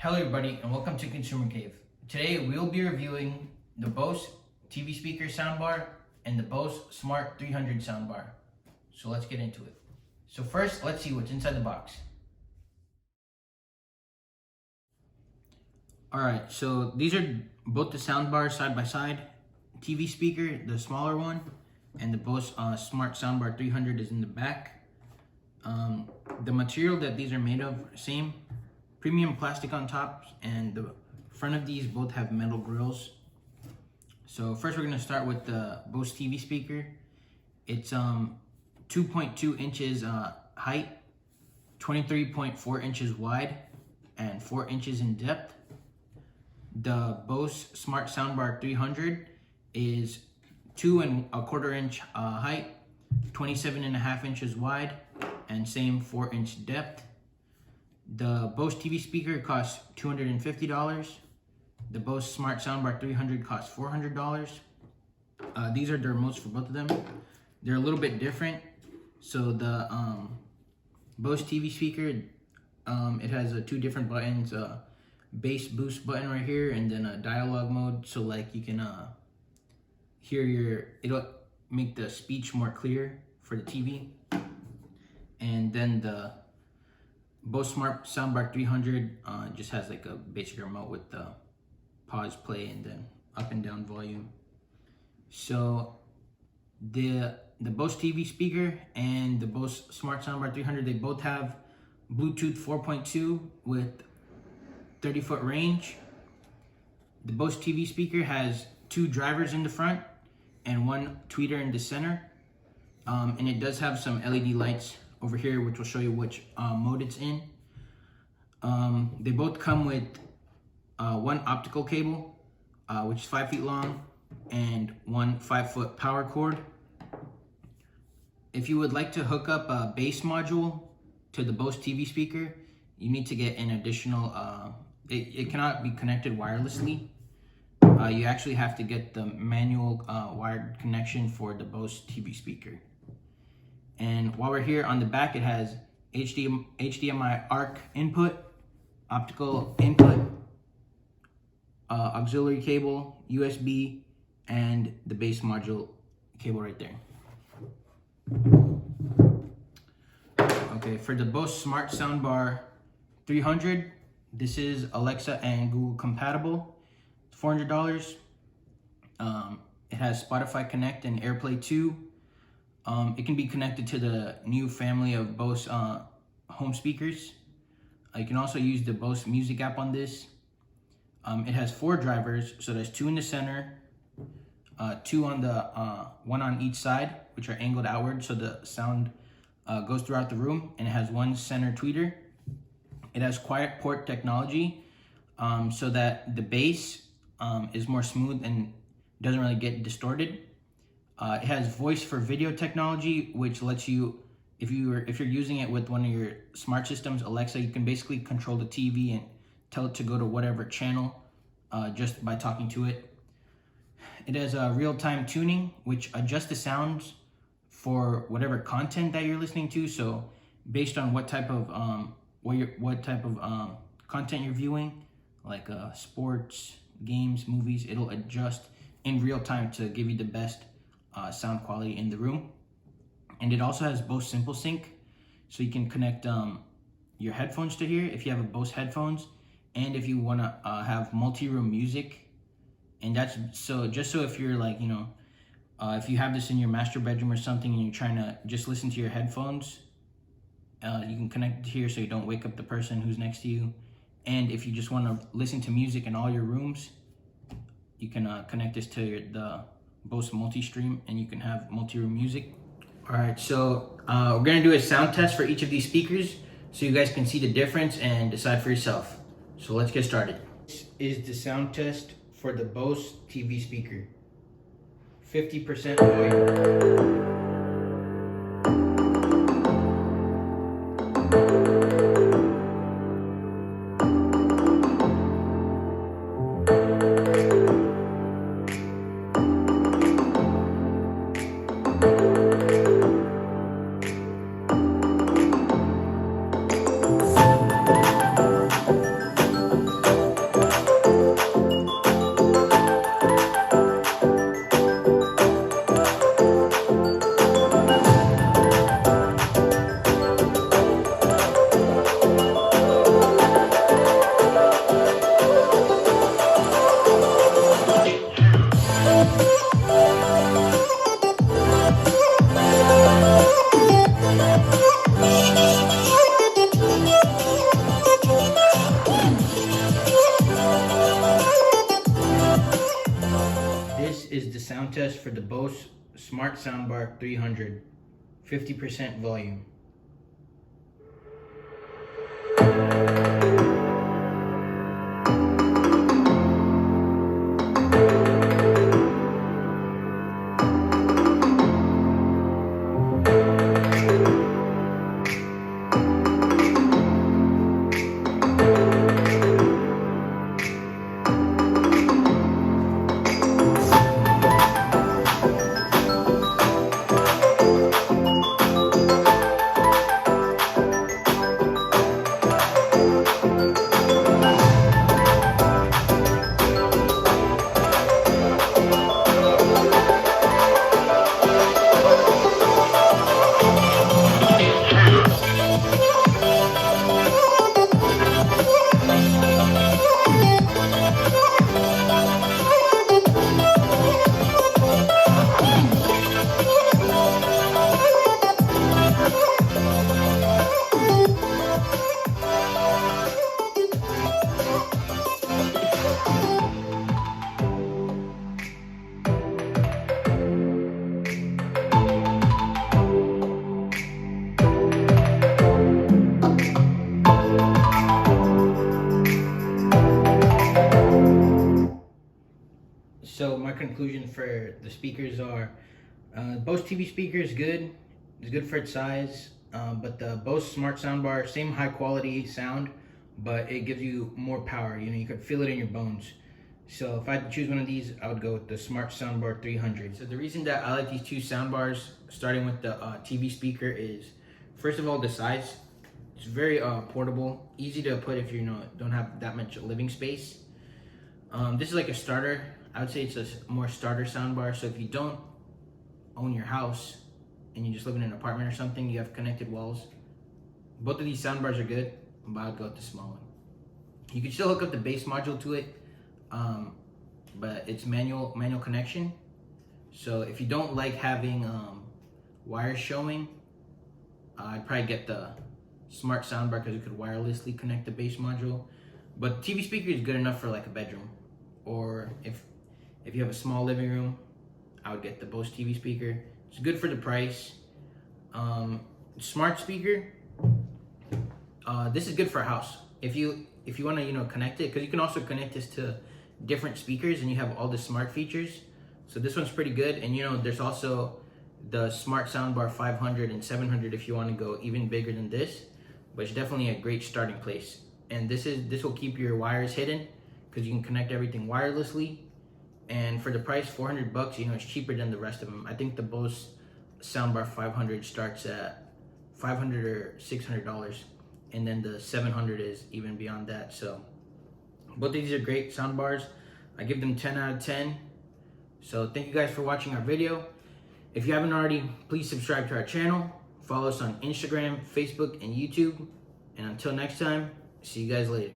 Hello everybody and welcome to Consumer Cave. Today we'll be reviewing the Bose TV speaker soundbar and the Bose Smart 300 soundbar. So let's get into it. So first, let's see what's inside the box. Alright, so these are both the soundbars side by side. TV speaker, the smaller one, and the Bose Smart Soundbar 300 is in the back. The material that these are made of, same. Premium plastic on top, and the front of these both have metal grills. So first we're going to start with the Bose TV speaker. It's 2.2 inches height, 23.4 inches wide, and 4 inches in depth. The Bose Smart Soundbar 300 is 2.25 inch height, 27.5 inches wide, and same 4-inch depth. The Bose TV speaker costs $250. The Bose Smart Soundbar 300 costs $400. These are the remotes for both of them. They're a little bit different. So the Bose TV speaker, it has two different buttons, bass boost button right here, and then a dialogue mode. So like you can hear it'll make the speech more clear for the TV. And then the Bose Smart Soundbar 300 just has like a basic remote with the pause, play, and then up and down volume. So the Bose TV speaker and the Bose Smart Soundbar 300, they both have Bluetooth 4.2 with 30-foot range. The Bose TV speaker has 2 drivers in the front and 1 tweeter in the center. And it does have some LED lights over here, which will show you which mode it's in. They both come with 1 optical cable, which is 5 feet long, and 1 5-foot power cord. If you would like to hook up a bass module to the Bose TV speaker, you need to get an additional, it cannot be connected wirelessly. You actually have to get the manual wired connection for the Bose TV speaker. And while we're here, on the back it has HDMI ARC input, optical input, auxiliary cable, USB, and the bass module cable right there. Okay, for the Bose Smart Soundbar 300, this is Alexa and Google compatible. It's $400. It has Spotify Connect and AirPlay 2. It can be connected to the new family of Bose home speakers. You can also use the Bose Music app on this. It has 4 drivers, so there's 2 in the center, 2 on the 1 on each side, which are angled outward, so the sound goes throughout the room, and it has 1 center tweeter. It has quiet port technology, so that the bass is more smooth and doesn't really get distorted. It has voice for video technology, which lets you, if you're using it with one of your smart systems, Alexa, you can basically control the TV and tell it to go to whatever channel just by talking to it. It has real-time tuning, which adjusts the sounds for whatever content that you're listening to. So based on what type of content you're viewing, like sports, games, movies, it'll adjust in real time to give you the best sound quality in the room. And it also has Bose Simple Sync, so you can connect your headphones to here if you have a Bose headphones, and if you want to have multi-room music. And that's so if you're like, if you have this in your master bedroom or something and you're trying to just listen to your headphones, you can connect it here so you don't wake up the person who's next to you. And if you just want to listen to music in all your rooms, you can connect this to the Bose multi-stream, and you can have multi-room music. All right, so we're gonna do a sound test for each of these speakers so you guys can see the difference and decide for yourself. So let's get started. This is the sound test for the Bose TV speaker. 50% noise. sound test for the Bose Smart Soundbar 300, 50% volume. So my conclusion for the speakers are, Bose TV speaker is good. It's good for its size, but the Bose Smart Soundbar, same high quality sound, but it gives you more power. You know, you could feel it in your bones. So if I had to choose one of these, I would go with the Smart Soundbar 300. So the reason that I like these two soundbars, starting with the TV speaker, is first of all the size. It's very portable, easy to put if you don't have that much living space. This is like a starter. I would say it's a more starter soundbar. So if you don't own your house and you just live in an apartment or something, you have connected walls. Both of these soundbars are good, but I'd go with the small one. You can still hook up the bass module to it, but it's manual connection. So if you don't like having wires showing, I'd probably get the Smart Soundbar because you could wirelessly connect the bass module. But TV speaker is good enough for like a bedroom, or if you have a small living room, I would get the Bose TV speaker. It's good for the price. Smart speaker. This is good for a house. If you want to connect it, because you can also connect this to different speakers and you have all the smart features. So this one's pretty good. And there's also the Smart Soundbar 500 and 700 if you want to go even bigger than this. But it's definitely a great starting place. And this will keep your wires hidden because you can connect everything wirelessly. And for the price, $400, it's cheaper than the rest of them. I think the Bose Soundbar 500 starts at $500 or $600, and then the 700 is even beyond that. So both of these are great soundbars. I give them 10 out of 10. So thank you guys for watching our video. If you haven't already, please subscribe to our channel. Follow us on Instagram, Facebook, and YouTube. And until next time, see you guys later.